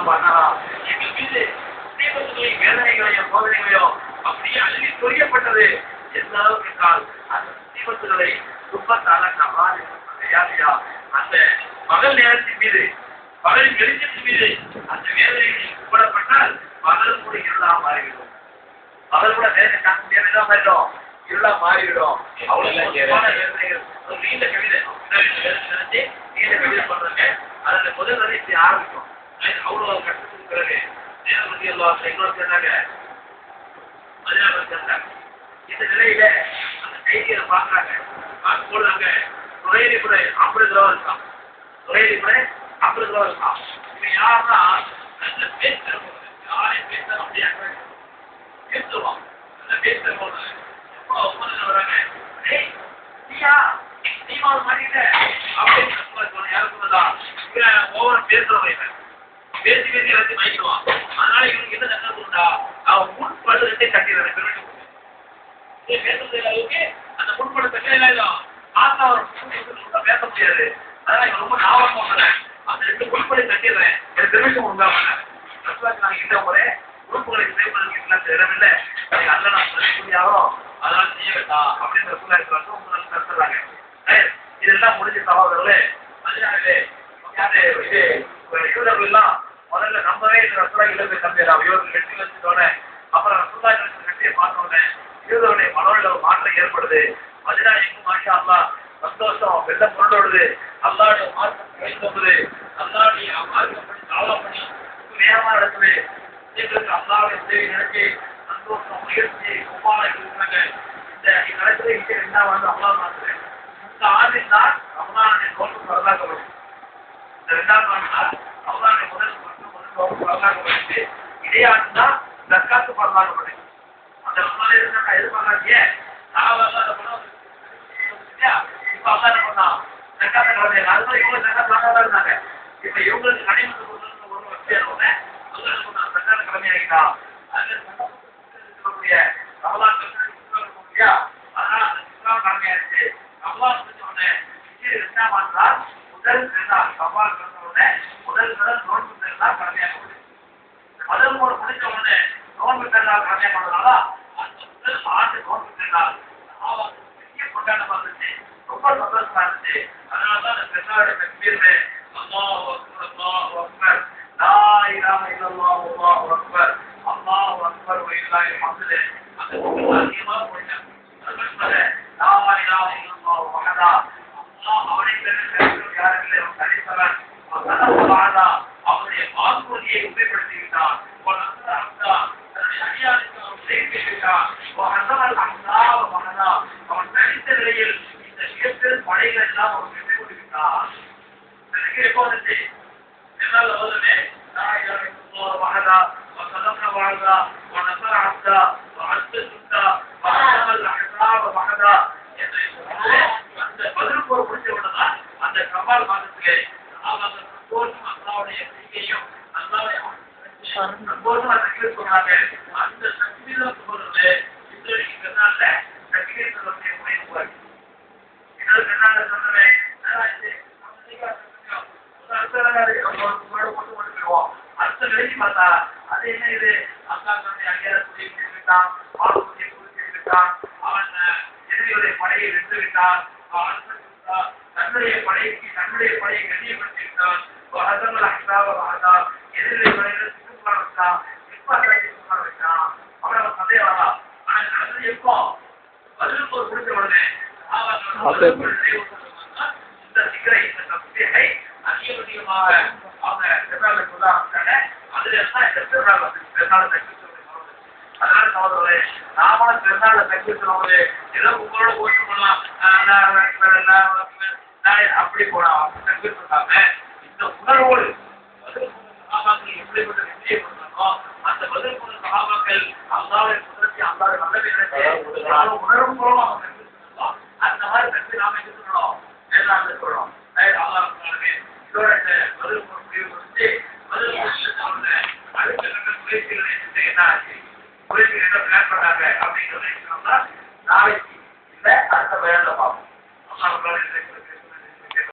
எல்லாம் பண்ணலாம். எங்கள் மீது தீபங்களையும் வேதனைகளையும் சோதனைகளையும் அப்படியே அழுகி சொரியப்பட்டது. எந்த அளவுக்கு என்றால் அந்த தீபத்துகளை துன்பத்தால யாரையா அந்த பகல் நேரத்தின் மீது பகலின் வெளிச்சத்தின் மீது அந்த வேதனைகளை கூடப்பட்டால் பகல் கூட இருளாக மாறிவிடும். பகல் கூட வேதனை மாறிடும், இருளா மாறிவிடும். அவ்வளவு வேதனைகள். ஒரு நீண்ட கவிதை நீண்ட கவிதை பண்றாங்க. அதுல முதல் வரை இப்படி ஆரம்பிக்கும். அவ்வளவு கஷ்டத்துக்கு பிறகு நேரமதி எல்லாம் இன்னொரு சொன்னாங்க. இந்த நிலையில அந்த கைதிகளை பாக்குறாங்க. பார்க்கும் போது அங்க துறையில கூட 50 ரூபா இருக்கான். துறையில கூட 50 ரூபா இருக்கான். இவன் யாருன்னா நல்ல பேசுறவங்க, யாரையும் பேச அப்படியே பேசுவான். நல்ல பேசுறவங்க வராங்க. நீமா மாறிட்ட அப்படின்னு யாரும் சொன்னதா ஓவர் பேசுறவங்க பேசி பேசி எல்லாத்தையும் மயக்கிடுவான். அதனால இவனுக்கு என்ன தண்டனை உண்டா? அவன் முன்படு ரெண்டே கட்டிடுறேன் பெருமை பேசுறது அளவுக்கு அந்த முன்பட தட்டிலாம் பார்த்தா அவர் பேச முடியாது. அதனால இவன் ரொம்ப ஞாபகம் பண்றேன். அந்த 2 முன்படை கட்டிடுறேன் எனக்கு பெருமிஷம் உண்டாம நாங்க கிட்ட போறேன். உறுப்புகளை செய்வதற்கு இடமில்லை. அல்ல நான் சொல்லியாரோ அதனால செய்ய வேண்டாம் அப்படின்ற சூழ்நிலை உங்களுக்கு கருத்துறாங்க. இதெல்லாம் முடிஞ்ச சகோதரர்களே, அதனாலே யாரு இது யூதர்கள் எல்லாம் முதல்ல நம்பவே இந்த ரசூலா இலங்கை தம்பியலாம் இவர்கள் வெற்றி வச்சுட்டோன்னே அப்புறம் ரசூலா வெற்றியை பார்த்தோன்னே யூதருடைய மனோட ஒரு மாற்றம் ஏற்படுது. மதினா எங்கும் மாஷா அல்லாஹ் சந்தோஷம் வெள்ளம் கொண்டோடுது. அல்லாஹ்வுடைய மார்க்கம் கிடைத்தோடுது. அல்லாஹ்வுடைய மார்க்கப்படி தாவா பண்ணி வேகமா நடக்குது. எங்களுக்கு அல்லாஹ்வுடைய உதவி நினைச்சு சந்தோஷம் முயற்சி குமார இருக்கிறாங்க. இந்த நடக்கிற விஷயம் என்ன வந்து அல்லாஹ் மாத்துறேன். இந்த ஆண்டின் தான் ரமலானுடைய நோன்பு வரலாக்கப்படும். இந்த 2ஆம் நாள் ரமலானுடைய முதல் நோன்பு வரலாக்கப்பட்டு இதே ஆண்டு தான் ஜக்காத்து வரலாக்கப்படும். அந்த ரமலான் இருந்தா எதிர்பார்க்காதீங்க. நான் அந்த பணம் இப்ப அல்லா என்ன பண்ணா ஜக்காத்த கடமை. அதுதான் இவங்க ஜக்காத்து வாங்காதான் இருந்தாங்க. இப்ப இவங்களுக்கு கடைமுறை ஒரு வசதியான அல்லா என்ன பண்ணா ஜக்காத்த கடமையாகிட்டா. அதுல இருக்கக்கூடிய ரமலான் இல்லையா, அதனால அந்த இஸ்லாம் கடமையாச்சு. ரமலான் முடிஞ்ச உடனே 2ஆம் ஆண்டு முதல் பெருநாள் சவால் பிறந்த உடனே முதல் நோன்பு பெருநாள் கடமையாகப்படுது. முதல் முறை முடிஞ்ச உடனே நோன்பு பெருநாள் கடமையாகிறதுனால அந்த முதல் ஆண்டு நோன்பு பெருநாள் பெரிய கொண்டாட்டமா இருந்துச்சு. ரொம்ப சந்தோஷமா இருந்துச்சு. அதனாலதான் அந்த பெருநாளுடைய தக்பீர்ல அல்லாஹு அக்பர் அல்லாஹு அக்பர் லா இலாஹ இல்லல்லாஹு அல்லாஹு அக்பர் அல்லாஹு அக்பர் வ லில்லாஹில் ஹம்து அந்த அதிகமா போயிட்டாங்க. லா இலாஹ இல்லல்லாஹு வஹதா அல்லாஹ் அவனை தவிர யாரும் இல்லை. தனித்தவன் அவனுடைய வாக்குறுதியை உபயோகப்படுத்தி விட்டான். அவன் தனித்த நிலையில் இந்த மிகப்பெரு படைகள் எல்லாம் அவன் வெற்றி கொண்டிருக்கிறான். எப்போ வந்துச்சு என்னால் அவருமே மகதா சதம்ன வாழ்தா நசர அப்தா அடுத்த சுத்தா மகதா என்று அந்த பதில் போர் முடிச்ச உடனே அந்த கபால் மாதத்திலே சந்தோஷம் அல்லாவுடைய செய்கையும் அல்லாவுடைய சந்தோஷமா தக்பீர் சொன்னாங்க. அந்த தக்பீர் சொல்றது இன்றைக்கு பெருநாள்ல தக்பீர் சொல்லக்கூடிய முறை உருவாக்கி இன்னொரு பெருநாள்ல சொன்னேன் அடுத்த நிலைக்கு பார்த்தா அது என்ன இது அல்லா தன்னுடைய அங்கீகாரத்தை விட்டான், வாழ்க்கையை குறித்து விட்டான், அவன் எதிரியுடைய படையை வென்று விட்டான், தன்னுடைய படையை கண்ணியப்படுத்தி விட்டான், எதிரியுடைய படைகளை சுற்றுலா வச்சான், சுற்றுலா வச்சான். அவன் சந்தேகா ஆனா நடந்தது எப்போ பதிலுக்கு ஒரு முடிஞ்ச உடனே இந்த சிகரை இந்த சப்தியை அதிகபட்சமாக அவங்க பெருநாளை சொல்ல ஆரம்பிச்சாங்க. அதுல இருந்தா இந்த பெருநாள் வந்து பெருநாளை தக்கி அதனால சகோதரர்களே நாமளும் பெருநாளை தக்கி சொல்லும்போது ஏதோ உங்களோட போட்டு போடலாம் அப்படி போலாம் தக்கி சொல்லாம இந்த உணர்வோடு சகாபாக்கள் எப்படிப்பட்ட வெற்றியை கொடுத்தாங்களோ அந்த பதில் கொண்ட சகாபாக்கள் அல்லாவுடைய முதலத்தை அல்லாவுடைய நல்ல உணர்வு மூலமாக